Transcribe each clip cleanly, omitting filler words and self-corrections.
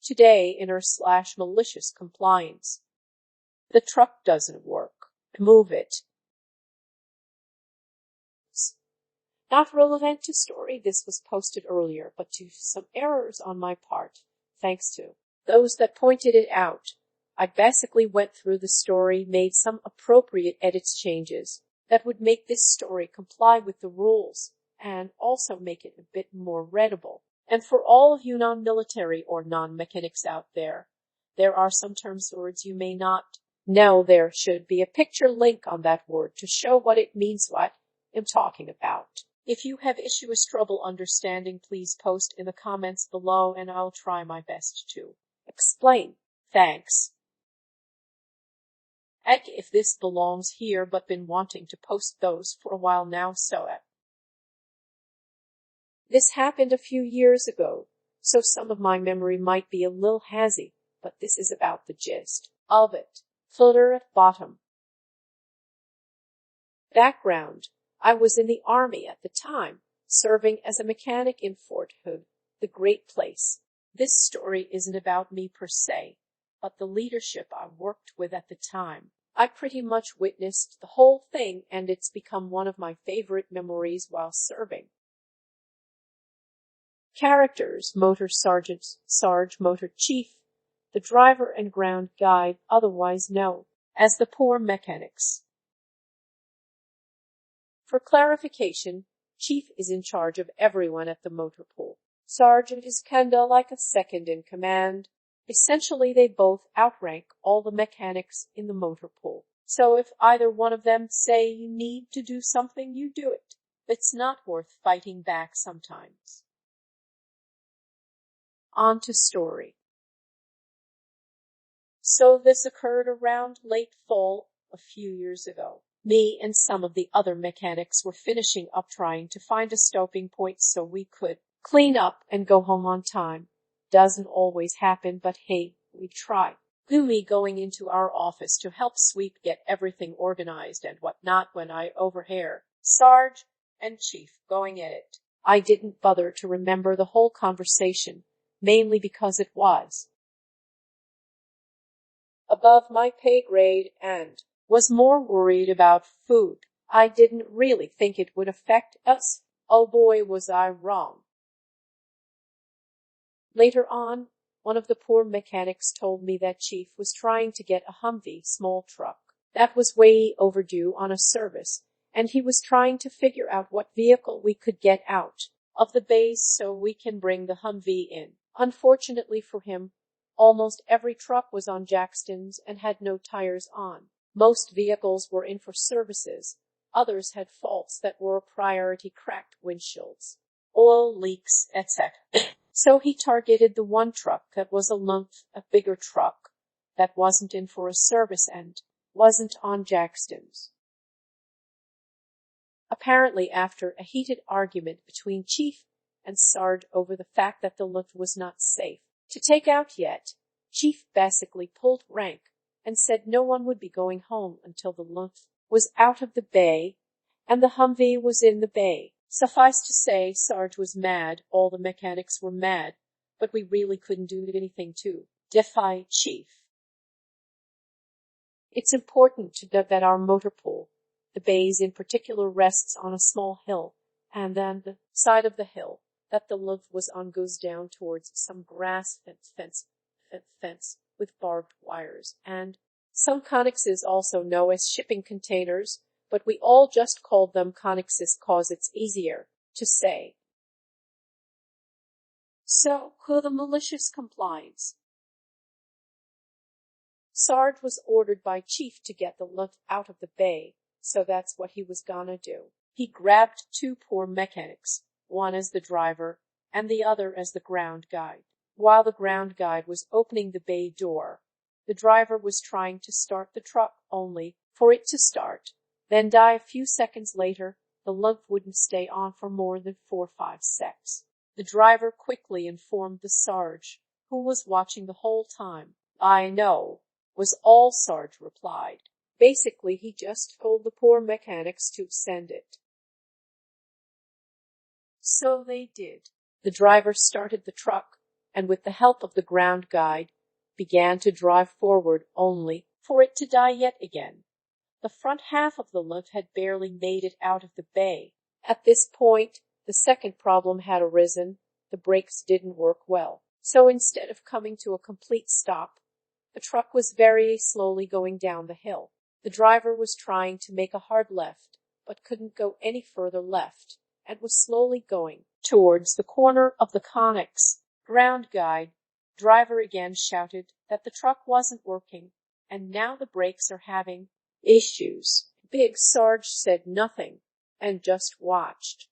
Today in our / malicious compliance. The truck doesn't work. Move it. Not relevant to story, this was posted earlier, but to some errors on my part, thanks to those that pointed it out. I basically went through the story, made some appropriate edits changes that would make this story comply with the rules and also make it a bit more readable. And for all of you non-military or non-mechanics out there are some terms or words you may not know. There should be a picture link on that word to show what it means, what I'm talking about. If you have issues, trouble understanding, please post in the comments below and I'll try my best to explain. Thanks. Heck, if this belongs here, but been wanting to post those for a while now, so this happened a few years ago, so some of my memory might be a little hazy, but this is about the gist of it. Footer at bottom. Background. I was in the Army at the time, serving as a mechanic in Fort Hood, the great place. This story isn't about me per se, but the leadership I worked with at the time. I pretty much witnessed the whole thing, and it's become one of my favorite memories while serving. Characters: Motor Sergeant, Sarge, Motor Chief, the driver and ground guide, otherwise known as the poor mechanics. For clarification, Chief is in charge of everyone at the motor pool. Sergeant is kinda like a second in command. Essentially, they both outrank all the mechanics in the motor pool. So if either one of them say you need to do something, you do it. It's not worth fighting back sometimes. On to story. So this occurred around late fall a few years ago. Me and some of the other mechanics were finishing up trying to find a stopping point so we could clean up and go home on time. Doesn't always happen, but hey, we try. Me going into our office to help sweep, get everything organized and whatnot, when I overhear Sarge and Chief going at it. I didn't bother to remember the whole conversation, mainly because it was above my pay grade and was more worried about food. I didn't really think it would affect us. Oh boy, was I wrong. Later on, one of the poor mechanics told me that Chief was trying to get a Humvee small truck that was way overdue on a service, and he was trying to figure out what vehicle we could get out of the base so we can bring the Humvee in. Unfortunately for him, almost every truck was on jackstones and had no tires on. Most vehicles were in for services. Others had faults that were a priority: cracked windshields, oil leaks, etc. So he targeted the one truck that was a bigger truck that wasn't in for a service and wasn't on jackstones. Apparently, after a heated argument between Chief and Sarge over the fact that the lift was not safe to take out yet, Chief basically pulled rank and said no one would be going home until the lift was out of the bay and the Humvee was in the bay. Suffice to say, Sarge was mad, all the mechanics were mad, but we really couldn't do anything to defy Chief. It's important to note that our motor pool, the bays in particular, rests on a small hill, and then the side of the hill that the lift was on goes down towards some grass fence with barbed wires, and some connexes also known as shipping containers, but we all just called them connexes cause it's easier to say. So, the malicious compliance. Sarge was ordered by Chief to get the lift out of the bay, so that's what he was gonna do. He grabbed two poor mechanics, one as the driver and the other as the ground guide. While the ground guide was opening the bay door, the driver was trying to start the truck, only for it to start, then die a few seconds later. The lift wouldn't stay on for more than 4 or 5 seconds. The driver quickly informed the Sarge, who was watching the whole time. "I know," was all Sarge replied. Basically, he just told the poor mechanics to send it. So they did. The driver started the truck, and with the help of the ground guide, began to drive forward only for it to die yet again. The front half of the lift had barely made it out of the bay. At this point, the second problem had arisen. The brakes didn't work well. So instead of coming to a complete stop, the truck was very slowly going down the hill. The driver was trying to make a hard left, but couldn't go any further left, and was slowly going towards the corner of the Connex. Ground guide driver again shouted that the truck wasn't working, and now the brakes are having issues. Big Sarge said nothing and just watched.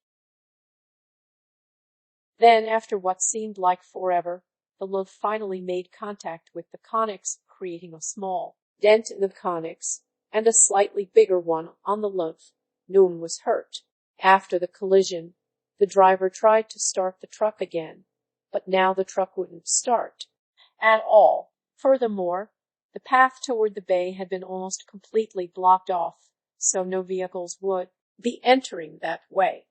Then, after what seemed like forever, the lift finally made contact with the Connex, creating a small dent in the Connex and a slightly bigger one on the lift. No one was hurt. After the collision, the driver tried to start the truck again, but now the truck wouldn't start at all. Furthermore, the path toward the bay had been almost completely blocked off, so no vehicles would be entering that way.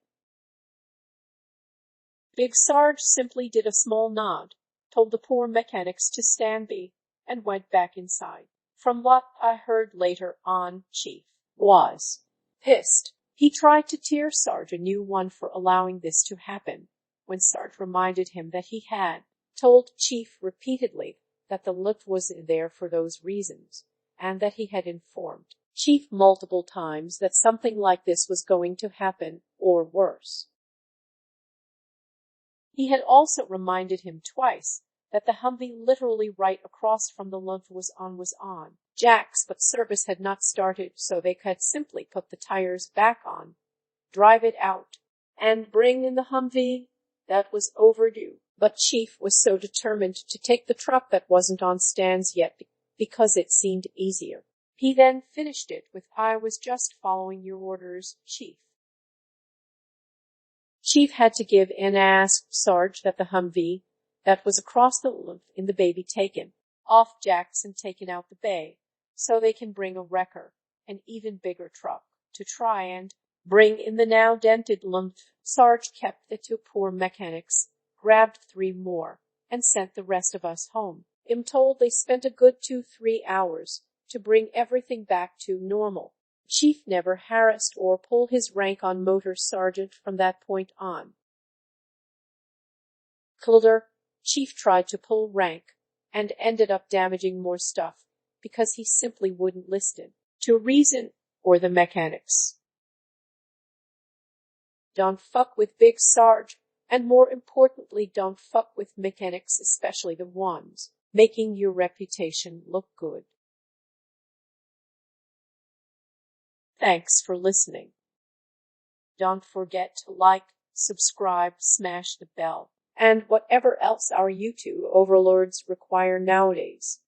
Big Sarge simply did a small nod, told the poor mechanics to stand by, and went back inside. From what I heard later on, Chief was pissed. He tried to tear Sarge a new one for allowing this to happen, when Sarge reminded him that he had told Chief repeatedly that the lift was there for those reasons, and that he had informed Chief multiple times that something like this was going to happen, or worse. He had also reminded him twice that the Humvee literally right across from the lift was on jacks, but service had not started, so they could simply put the tires back on, drive it out, and bring in the Humvee. That was overdue. But Chief was so determined to take the truck that wasn't on stands yet because it seemed easier. He then finished it with, "I was just following your orders, Chief." Chief had to give in and ask Sarge that the Humvee that was across the lift in the bay be taken off jacks and taken out the bay, so they can bring a wrecker, an even bigger truck, to try and bring in the now dented lift. Sarge kept the two poor mechanics, grabbed 3 more, and sent the rest of us home. I'm told they spent a good 2-3 hours to bring everything back to normal. Chief never harassed or pulled his rank on motor sergeant from that point on. Kilder, Chief tried to pull rank and ended up damaging more stuff because he simply wouldn't listen to reason or the mechanics. Don't fuck with Big Sarge, and more importantly, don't fuck with mechanics, especially the ones making your reputation look good. Thanks for listening. Don't forget to like, subscribe, smash the bell, and whatever else our YouTube overlords require nowadays.